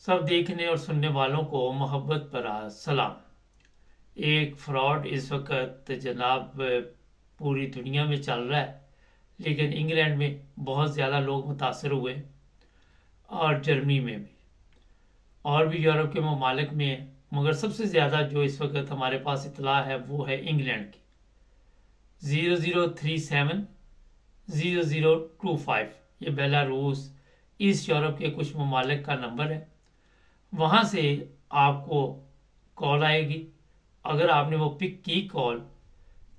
सब देखने और सुनने वालों को मोहब्बत भरा सलाम। एक फ्रॉड इस वक्त जनाब पूरी दुनिया में चल रहा है, लेकिन इंग्लैंड में बहुत ज़्यादा लोग मुतासर हुए और जर्मनी में भी, और भी यूरोप के ममालिक में है। मगर सबसे ज़्यादा जो इस वक्त हमारे पास इतला है वो है इंग्लैंड की। 0037 0025, ये बेलारूस ईस्ट यूरोप के कुछ ममालिक का नंबर है। वहाँ से आपको कॉल आएगी। अगर आपने वो पिक की कॉल,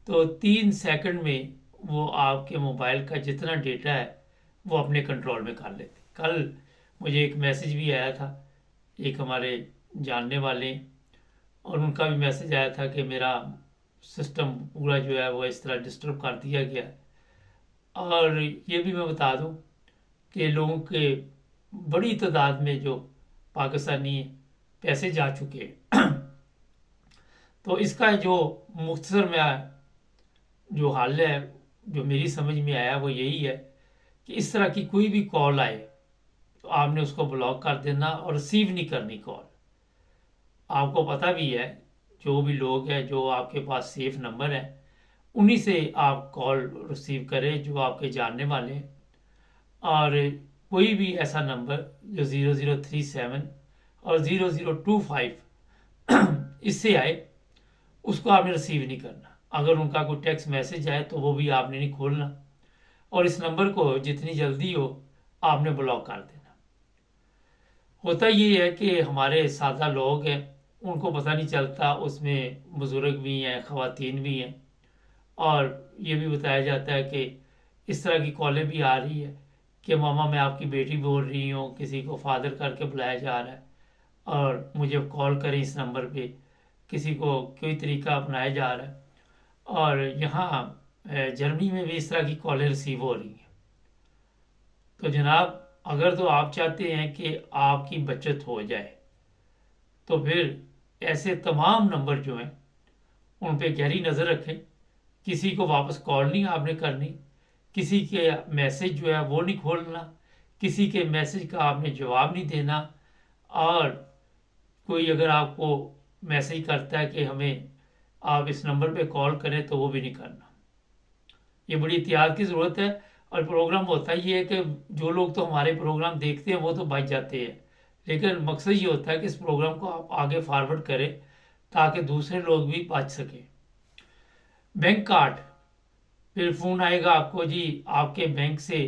तो 3 सेकंड में वो आपके मोबाइल का जितना डेटा है वो अपने कंट्रोल में कर लेते। कल मुझे एक मैसेज भी आया था, एक हमारे जानने वाले, और उनका भी मैसेज आया था कि मेरा सिस्टम पूरा जो है वो इस तरह डिस्टर्ब कर दिया गया है। और ये भी मैं बता दूं कि लोगों के बड़ी तादाद में जो पाकिस्तानी पैसे जा चुके हैं। तो इसका जो मुख्तसर में जो हल है, जो मेरी समझ में आया वो यही है कि इस तरह की कोई भी कॉल आए तो आपने उसको ब्लॉक कर देना और रिसीव नहीं करनी कॉल। आपको पता भी है, जो भी लोग हैं जो आपके पास सेफ नंबर है उन्हीं से आप कॉल रिसीव करें जो आपके जानने वाले हैं। और कोई भी ऐसा नंबर जो 0037 और 0025 इससे आए उसको आपने रिसीव नहीं करना। अगर उनका कोई टेक्स्ट मैसेज आए तो वो भी आपने नहीं खोलना, और इस नंबर को जितनी जल्दी हो आपने ब्लॉक कर देना। होता ये है कि हमारे सादा लोग हैं, उनको पता नहीं चलता, उसमें बुजुर्ग भी हैं, ख़वातीन भी हैं। और ये भी बताया जाता है कि इस तरह की कॉलें भी आ रही है कि मामा मैं आपकी बेटी बोल रही हूँ, किसी को फादर करके बुलाया जा रहा है और मुझे कॉल करें इस नंबर पे, किसी को कोई तरीका अपनाया जा रहा है। और यहाँ जर्मनी में भी इस तरह की कॉलें रिसीव हो रही हैं। तो जनाब, अगर तो आप चाहते हैं कि आपकी बचत हो जाए तो फिर ऐसे तमाम नंबर जो हैं उन पे गहरी नज़र रखें। किसी को वापस कॉल नहीं आपने करनी, किसी के मैसेज जो है वो नहीं खोलना, किसी के मैसेज का आपने जवाब नहीं देना। और कोई अगर आपको मैसेज करता है कि हमें आप इस नंबर पे कॉल करें तो वो भी नहीं करना। ये बड़ी एहतियात की ज़रूरत है। और प्रोग्राम होता ही है कि जो लोग तो हमारे प्रोग्राम देखते हैं वो तो बच जाते हैं, लेकिन मकसद ये होता है कि इस प्रोग्राम को आप आगे फॉरवर्ड करें ताकि दूसरे लोग भी बच सकें। बैंक कार्ड, फिर फ़ोन आएगा आपको, जी आपके बैंक से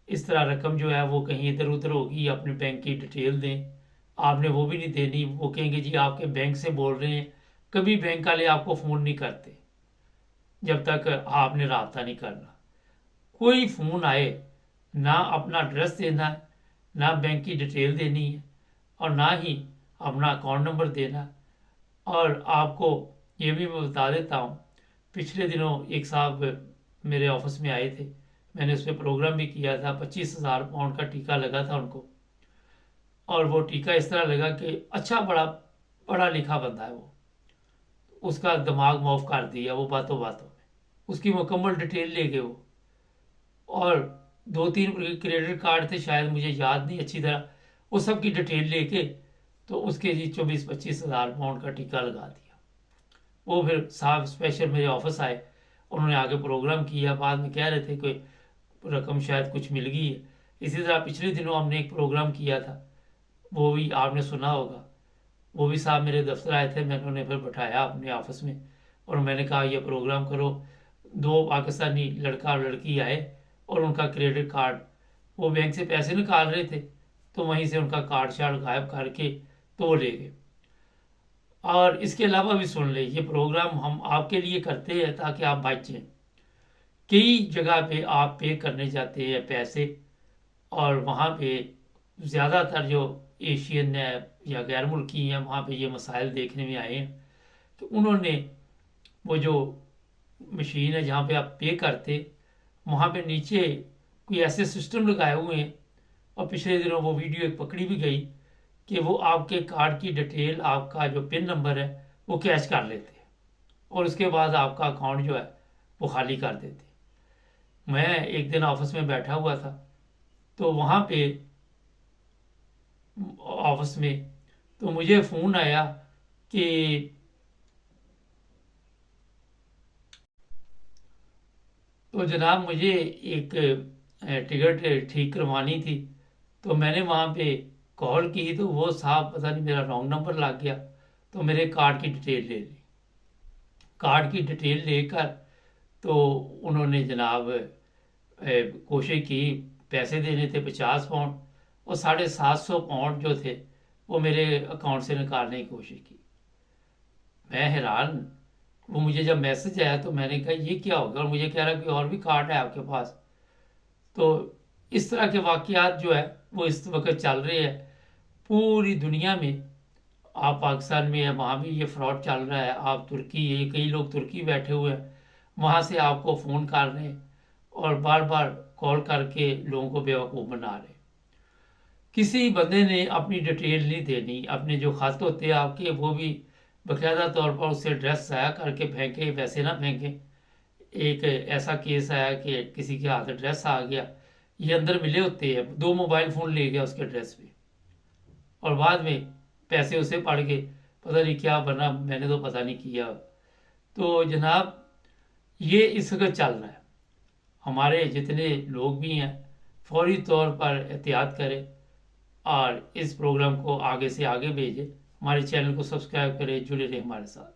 इस तरह रकम जो है वो कहीं इधर उधर होगी, अपने बैंक की डिटेल दें। आपने वो भी नहीं देनी, वो कहेंगे जी आपके बैंक से बोल रहे हैं। कभी बैंक वाले आपको फ़ोन नहीं करते जब तक आपने रब्ता नहीं करना। कोई फ़ोन आए, ना अपना एड्रेस देना है, ना बैंक की डिटेल देनी है, और ना ही अपना अकाउंट नंबर देना है। और आपको ये भी मैं बता देता हूँ, पिछले दिनों एक साहब मेरे ऑफिस में आए थे, मैंने उस पर प्रोग्राम भी किया था। 25,000 पाउंड का टीका लगा था उनको, और वो टीका इस तरह लगा कि अच्छा बड़ा पढ़ा लिखा बंदा है वो, उसका दिमाग माफ कर दिया वो बातों बातों में। उसकी मुकम्मल डिटेल ले गए वो, और 2-3 क्रेडिट कार्ड थे शायद, मुझे याद नहीं अच्छी तरह, वो सब की डिटेल लेके तो उसके जी 24-25 हज़ार पाउंड का टीका लगा दिया। वो फिर साहब स्पेशल मेरे ऑफिस आए, उन्होंने आगे प्रोग्राम किया, बाद में कह रहे थे कोई रकम शायद कुछ मिल गई है। इसी तरह पिछले दिनों हमने एक प्रोग्राम किया था, वो भी आपने सुना होगा। वो भी साहब मेरे दफ्तर आए थे, मैंने उन्हें फिर बैठाया अपने ऑफिस में और मैंने कहा ये प्रोग्राम करो। 2 पाकिस्तानी लड़का और लड़की आए और उनका क्रेडिट कार्ड, वो बैंक से पैसे निकाल रहे थे तो वहीं से उनका कार्ड शार्ड गायब करके तो वो ले गए। और इसके अलावा भी सुन ले, ये प्रोग्राम हम आपके लिए करते हैं ताकि आप बचें। कई जगह पे आप पे करने जाते हैं पैसे, और वहाँ पे ज़्यादातर जो एशियन है या गैर मुल्की हैं वहाँ पे ये मसाइल देखने में आए हैं कि उन्होंने वो जो मशीन है जहाँ पे आप पे करते, वहाँ पे नीचे कोई ऐसे सिस्टम लगाए हुए हैं, और पिछले दिनों वो वीडियो एक पकड़ी भी गई कि वो आपके कार्ड की डिटेल, आपका जो पिन नंबर है वो कैच कर लेते हैं और उसके बाद आपका अकाउंट जो है वो खाली कर देते। मैं एक दिन ऑफिस में बैठा हुआ था, तो वहाँ पे ऑफिस में, तो मुझे फ़ोन आया कि तो जनाब मुझे एक टिकट ठीक करवानी थी। तो मैंने वहाँ पे कॉल की, तो वो साहब पता नहीं मेरा रॉन्ग नंबर लग गया, तो मेरे कार्ड की डिटेल ले ली। कार्ड की डिटेल लेकर तो उन्होंने जनाब कोशिश की, पैसे देने थे 50 पाउंड, और 750 पाउंड जो थे वो मेरे अकाउंट से निकालने की कोशिश की। मैं हैरान, वो मुझे जब मैसेज आया तो मैंने कहा ये क्या होगा, और मुझे कह रहा कि और भी कार्ड है आपके पास। तो इस तरह के वाकयात जो है वो इस वक्त चल रहे हैं पूरी दुनिया में। आप पाकिस्तान में है, वहाँ भी ये फ्रॉड चल रहा है। आप तुर्की, ये कई लोग तुर्की बैठे हुए हैं, वहाँ से आपको फ़ोन कर रहे हैं और बार बार कॉल करके लोगों को बेवकूफ़ बना रहे हैं। किसी बंदे ने अपनी डिटेल नहीं देनी, अपने जो खत होते हैं आपके वो भी बाकायदा तौर पर उससे एड्रेस ज़ाया करके फेंके, वैसे ना फेंकें। एक ऐसा केस आया कि किसी के हाथ एड्रेस आ गया, ये अंदर मिले होते हैं, 2 मोबाइल फ़ोन ले गया उसके एड्रेस पे, और बाद में पैसे उसे पड़ गए, पता नहीं क्या बना, मैंने तो पता नहीं किया। तो जनाब ये इस वक्त चल रहा है। हमारे जितने लोग भी हैं फौरी तौर पर एहतियात करें और इस प्रोग्राम को आगे से आगे भेजें। हमारे चैनल को सब्सक्राइब करें, जुड़े रहें हमारे साथ।